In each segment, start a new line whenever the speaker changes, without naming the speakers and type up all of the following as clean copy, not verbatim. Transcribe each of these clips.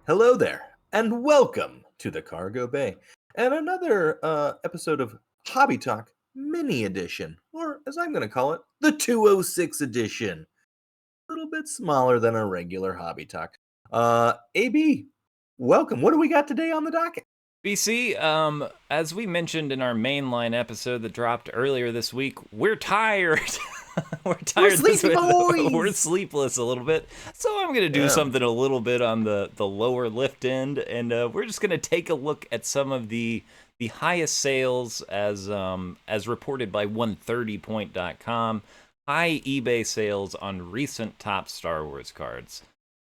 Hello there, and welcome to the Cargo Bay, and another episode of Hobby Talk Mini Edition, or as I'm going to call it, the 206 edition. A little bit smaller than a regular Hobby Talk. AB, welcome. What do we got today on the docket?
BC, as we mentioned in our mainline episode that dropped earlier this week, we're tired. We're
We're
tired this
sleepy
week. We're
boys.
sleepless a little bit. So I'm going to do
Yeah.
something a little bit on the lower lift end, and we're just going to take a look at some of the highest sales as reported by 130point.com, high eBay sales on recent top Star Wars cards.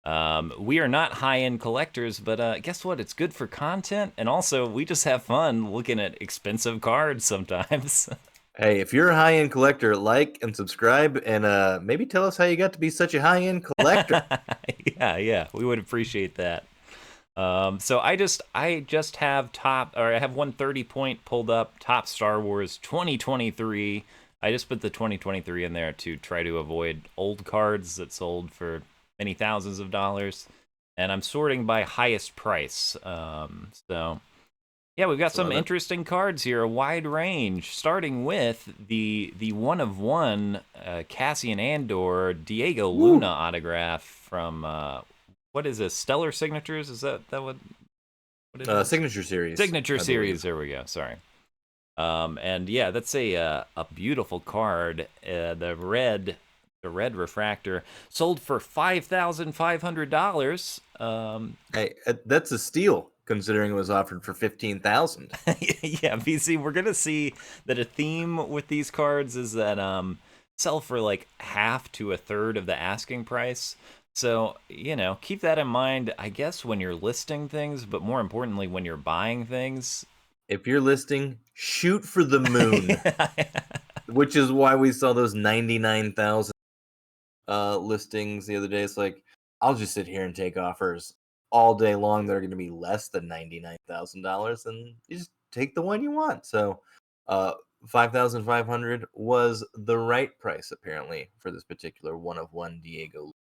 We are not high-end collectors, but guess what? It's good for content, and also we just have fun looking at expensive cards sometimes.
Hey, if you're a high-end collector, like and subscribe, and maybe tell us how you got to be such a high-end collector.
Yeah, we would appreciate that. So I just have I have 130 point pulled up, top Star Wars 2023. I just put the 2023 in there to try to avoid old cards that sold for many thousands of dollars, and I'm sorting by highest price. So yeah, we've got some
Love it.
interesting cards here, a wide range, starting with the one of one Cassian Andor Diego
Woo.
Luna autograph from what is this? Stellar Signatures? Is that what it is?
Signature series,
Signature
I believe.
Series. There we go. Sorry. And yeah, that's a beautiful card. The red refractor sold for $5,500.
Hey, that's a steal considering it was offered for 15,000.
Yeah, VC, we're gonna see that a theme with these cards is that sell for like half to a third of the asking price. So, keep that in mind, I guess, when you're listing things, but more importantly, when you're buying things.
If you're listing, shoot for the moon,
Yeah.
which is why we saw those 99,000 listings the other day. It's like, I'll just sit here and take offers all day long that are going to be less than $99,000, and you just take the one you want. So, 5,500 was the right price apparently for this particular one of one Diego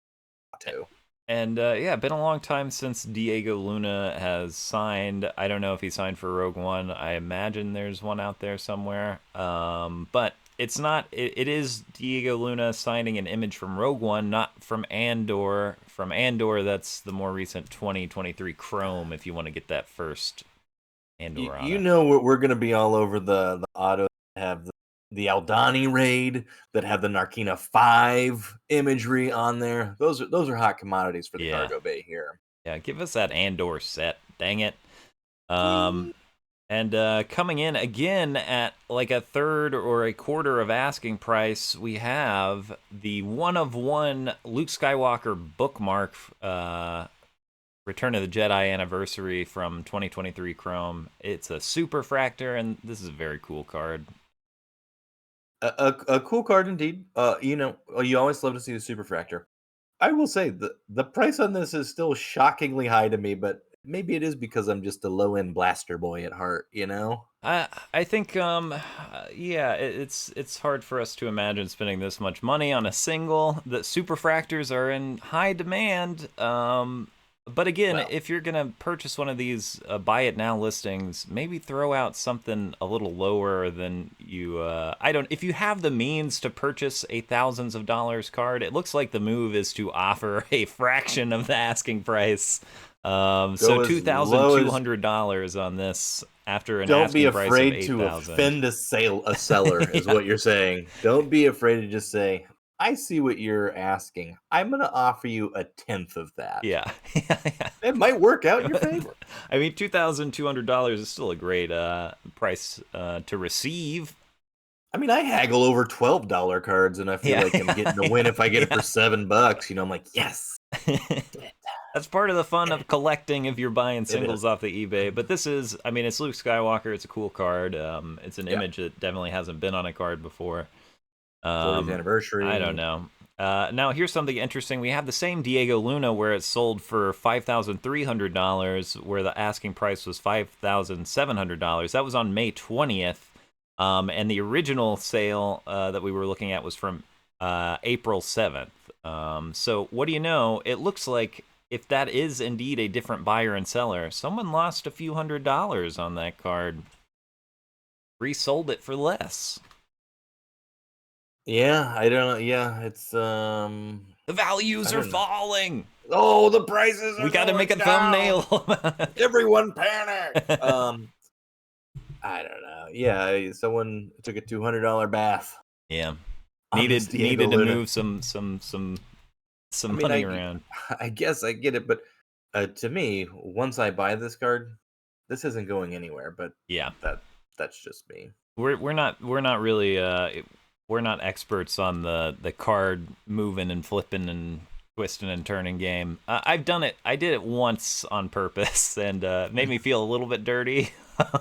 Lotto.
And yeah, been a long time since Diego Luna has signed. I don't know if he signed for Rogue One. I imagine there's one out there somewhere. But it's not. It is Diego Luna signing an image from Rogue One, not from Andor. From Andor, that's the more recent 2023 Chrome. If you want to get that first Andor
You
auto.
know we're going to be all over the autos that have the Aldani raid, that have the Narkina 5 imagery on there. Those are hot commodities for the
Yeah,
cargo bay here.
yeah. Give us that Andor set. Dang it.
Yay.
Um, And coming in again at like a third or a quarter of asking price, we have the one of one Luke Skywalker bookmark, Return of the Jedi anniversary from 2023 Chrome. It's a superfractor, and this is a very cool card.
A cool card indeed. You always love to see the superfractor. I will say the price on this is still shockingly high to me, but maybe it is because I'm just a low end blaster boy at heart.
I think yeah, it's hard for us to imagine spending this much money on a single. The superfractors are in high demand. But again,
Well,
if you're gonna purchase one of these buy it now listings, maybe throw out something a little lower than you. I don't. If you have the means to purchase a thousands of dollars card, it looks like the move is to offer a fraction of the asking price. So
go
two
as
thousand
low
two
as.
hundred dollars on this after an
Don't be
asking price of
afraid
eight
to
thousand.
offend a seller, is
Yeah,
what you're saying. Don't be afraid to just say, I see what you're asking. I'm going to offer you a tenth of that.
yeah, yeah.
It might work out in your
Yeah.
favor.
I mean, $2,200 is still a great price to receive.
I mean, I haggle over $12 cards, and I feel
Yeah,
like I'm getting a win
yeah,
if I get it for $7. I'm like, yes,
yeah.
did it,
That's part of the fun
did
of
it.
collecting if you're buying
It is.
singles off the eBay. But this is, I mean, it's Luke Skywalker. It's a cool card. It's an
Yeah,
image that definitely hasn't been on a card before.
40th
I don't
anniversary.
know. Now here's something interesting. We have the same Diego Luna where it sold for $5,300, where the asking price was $5,700. That was on May 20th, and the original sale that we were looking at was from April 7th. So what do you know? It looks like if that is indeed a different buyer and seller, someone lost a few $100s on that card. Resold it for less.
Yeah, I don't know. Yeah, it's
The values are falling.
Oh, the prices are
We got to make a
down.
thumbnail.
Everyone panic. I don't know. Yeah, someone took a $200 bath.
Yeah.
On this Diego
Needed to
Luna.
move some money around.
I guess I get it, but to me, once I buy this card, this isn't going anywhere. But
Yeah,
that's just me.
we're not really we're not experts on the card moving and flipping and twisting and turning game. I've done it. I did it once on purpose, and made me feel a little bit dirty.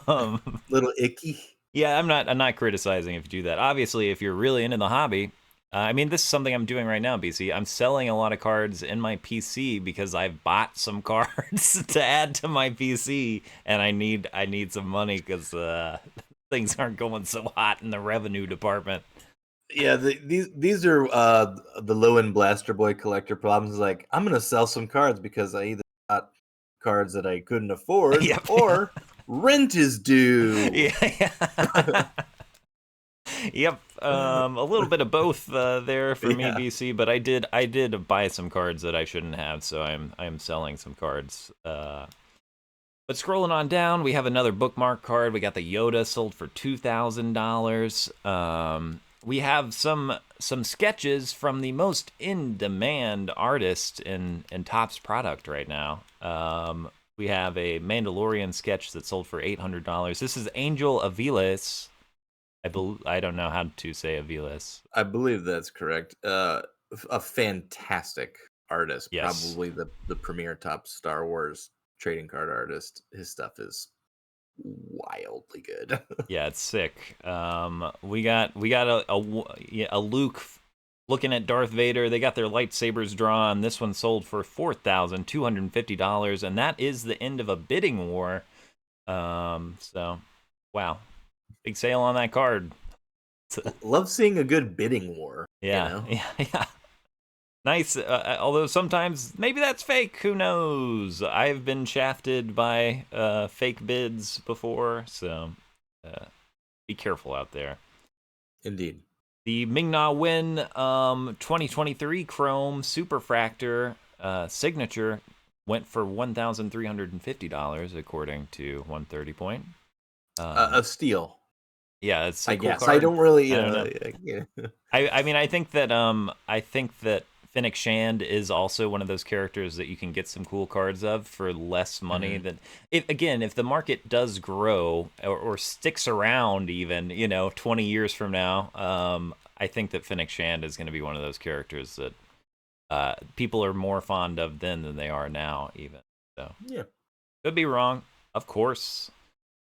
Little icky.
Yeah, I'm not criticizing if you do that. Obviously, if you're really into the hobby, I mean, this is something I'm doing right now, BC. I'm selling a lot of cards in my PC because I've bought some cards to add to my PC, and I need some money because things aren't going so hot in the revenue department.
Yeah, these are the low end Blaster Boy collector problems. Like, I'm gonna sell some cards because I either got cards that I couldn't afford,
Yep.
or rent is due.
Yeah. Yep. A little bit of both there for me, BC. But I did buy some cards that I shouldn't have, so I'm selling some cards. But scrolling on down, we have another bookmark card. We got the Yoda sold for $2,000. We have some sketches from the most in-demand artist in Topps product right now. We have a Mandalorian sketch that sold for $800. This is Angel Aviles. I don't know how to say Aviles.
I believe that's correct. A fantastic artist,
Yes.
probably the premier top Star Wars trading card artist. His stuff is wildly good.
Yeah, it's sick. We got a Luke looking at Darth Vader. They got their lightsabers drawn. This one sold for $4,250, and that is the end of a bidding war. So, wow, big sale on that card.
Love seeing a good bidding war.
Yeah, you know? Yeah. Nice, although sometimes maybe that's fake. Who knows? I've been shafted by fake bids before, so be careful out there.
Indeed.
The Ming-Na Wen 2023 Chrome Superfractor signature went for $1,350 according to 130 Point.
A steal.
Yeah, it's a
I
cool
guess
card.
I don't really.
I mean, I think that Fennec Shand is also one of those characters that you can get some cool cards of for less money than if the market does grow or sticks around even 20 years from now. I think that Fennec Shand is going to be one of those characters that people are more fond of then than they are now even. So
yeah,
could be wrong, of course.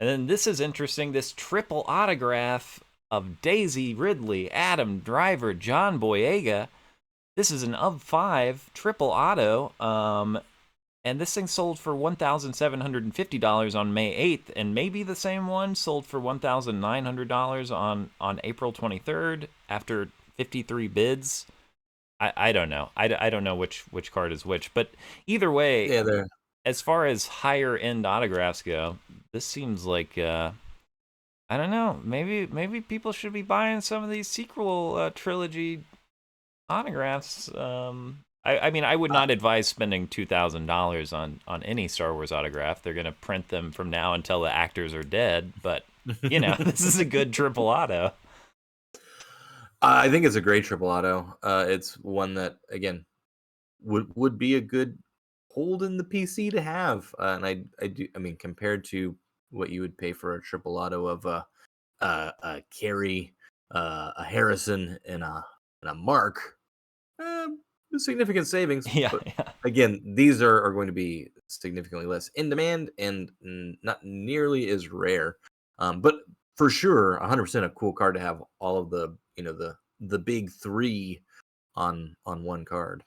And then this is interesting. This triple autograph of Daisy Ridley, Adam Driver, John Boyega. This is an of 5 triple auto, and this thing sold for $1,750 on May 8th, and maybe the same one sold for $1,900 on April 23rd after 53 bids. I don't know. I don't know which card is which, but either way, as far as higher end autographs go, this seems like I don't know. Maybe people should be buying some of these sequel trilogy autographs. I mean, I would not advise spending $2,000 on any Star Wars autograph. They're gonna print them from now until the actors are dead. But this is a good triple auto.
I think it's a great triple auto. It's one that again would be a good hold in the PC to have, and I do. I mean, compared to what you would pay for a triple auto of a Carey, a Harrison, and a Mark, significant savings.
Yeah.
Again, these are going to be significantly less in demand and not nearly as rare. But for sure, 100% a cool card to have all of the the big 3 on one card.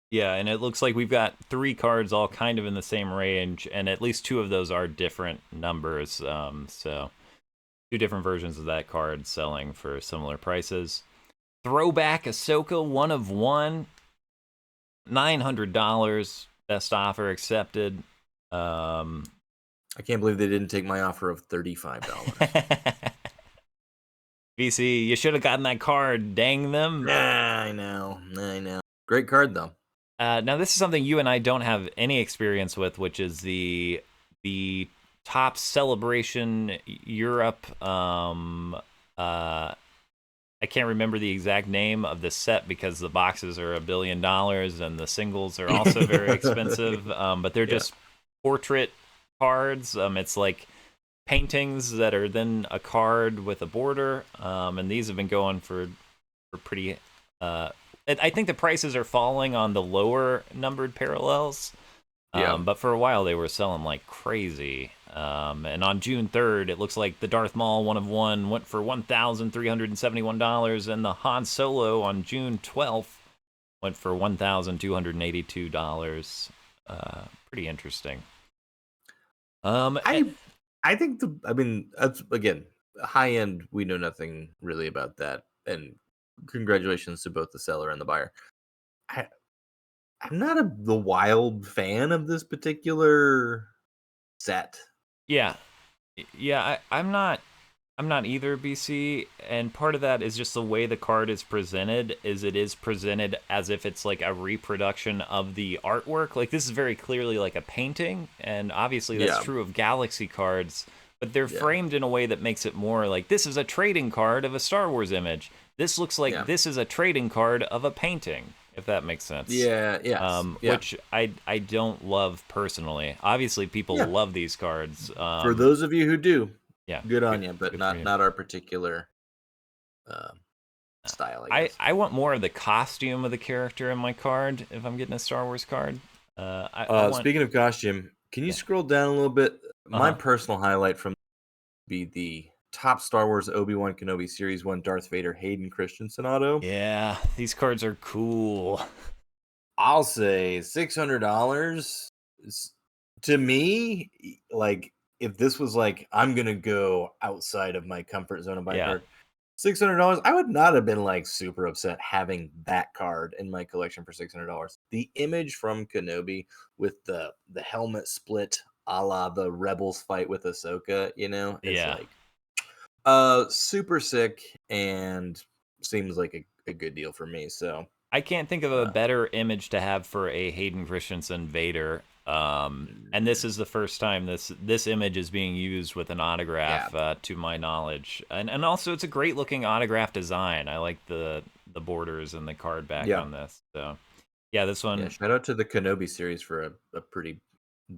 Yeah, and it looks like we've got 3 cards all kind of in the same range, and at least 2 of those are different numbers. So 2 different versions of that card selling for similar prices. Throwback Ahsoka 1 of 1, $900. Best offer accepted.
I can't believe they didn't take my offer of $35.
BC, you should have gotten that card. Dang them.
I know. Great card though.
Now this is something you and I don't have any experience with, which is the top Celebration Europe. I can't remember the exact name of the set because the boxes are $1 billion and the singles are also very expensive. But they're just portrait cards. It's like paintings that are then a card with a border. And these have been going for pretty. I think the prices are falling on the lower numbered parallels. But for a while they were selling like crazy. And on June 3rd, it looks like the Darth Maul 1 of 1 went for $1,371, and the Han Solo on June 12th went for $1,282. Pretty interesting.
I think that's, again, high end. We know nothing really about that, and congratulations to both the seller and the buyer. I'm not the wild fan of this particular set.
Yeah, I'm not either, BC, and part of that is just the way the card is presented. It is presented as if it's like a reproduction of the artwork. Like, this is very clearly like a painting, and obviously that's true of Galaxy cards, but they're framed in a way that makes it more like this is a trading card of a Star Wars image. This looks like this is a trading card of a painting, if that makes sense. Which I don't love personally. Obviously, people love these cards.
For those of you who do, good on you, but not our particular style, I guess.
I want more of the costume of the character in my card if I'm getting a Star Wars card.
Speaking of costume, can you scroll down a little bit? My personal highlight from be the top Star Wars Obi-Wan Kenobi Series 1 Darth Vader Hayden Christensen auto.
Yeah, these cards are cool.
I'll say $600. To me, like, if this was like, I'm going to go outside of my comfort zone and buy a card, $600, I would not have been like super upset having that card in my collection for $600. The image from Kenobi with the helmet split a la the Rebels fight with Ahsoka, it's like super sick and seems like a good deal for me. So
I can't think of a better image to have for a Hayden Christensen Vader. And this is the first time this image is being used with an autograph, to my knowledge. And also it's a great looking autograph design. I like the borders and the card back on this. So this one.
Yeah, shout out to the Kenobi series for a pretty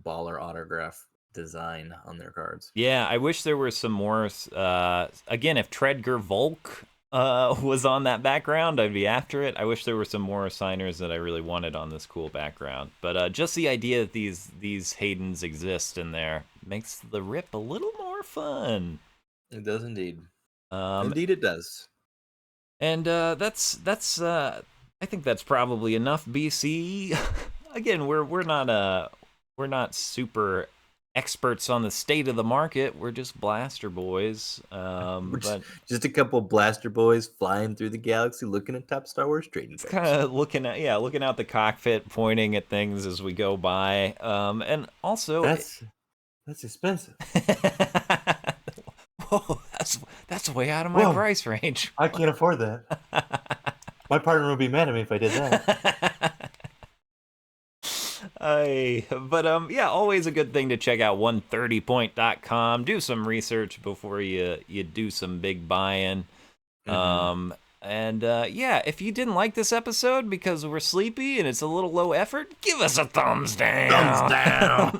baller autograph design on their cards.
Yeah, I wish there were some more. Again, if Tredger Volk was on that background, I'd be after it. I wish there were some more signers that I really wanted on this cool background. But just the idea that these Haydens exist in there makes the rip a little more fun.
It does indeed. Indeed, it does.
And that's I think that's probably enough, BC. Again, we're not super experts on the state of the market. We're just blaster boys. But
just a couple of blaster boys flying through the galaxy, looking at top Star Wars trading cards.
Kind of looking out the cockpit, pointing at things as we go by. And also
that's expensive.
Whoa, that's way out of my price range.
I can't afford that. My partner would be mad at me if I did that.
Always a good thing to check out 130point.com. Do some research before you do some big buy-in. If you didn't like this episode because we're sleepy and it's a little low effort, give us a thumbs down.
Thumbs down.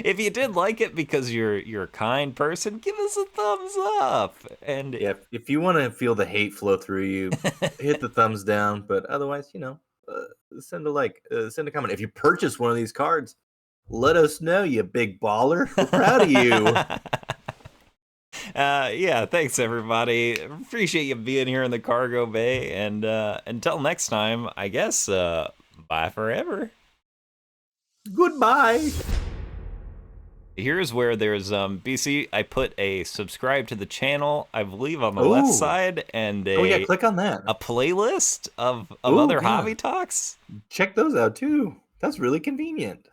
If you did like it because you're a kind person, give us a thumbs up. And
if you want to feel the hate flow through you, hit the thumbs down. But otherwise, send a like, send a comment. If you purchase one of these cards, let us know, you big baller. We're proud of you.
Thanks everybody. Appreciate you being here in the cargo bay. And until next time, I guess, bye forever.
Goodbye.
Here's where there's BC. I put a subscribe to the channel, I believe, on the left side, and
click on that.
A playlist of other hobby talks.
Check those out too. That's really convenient.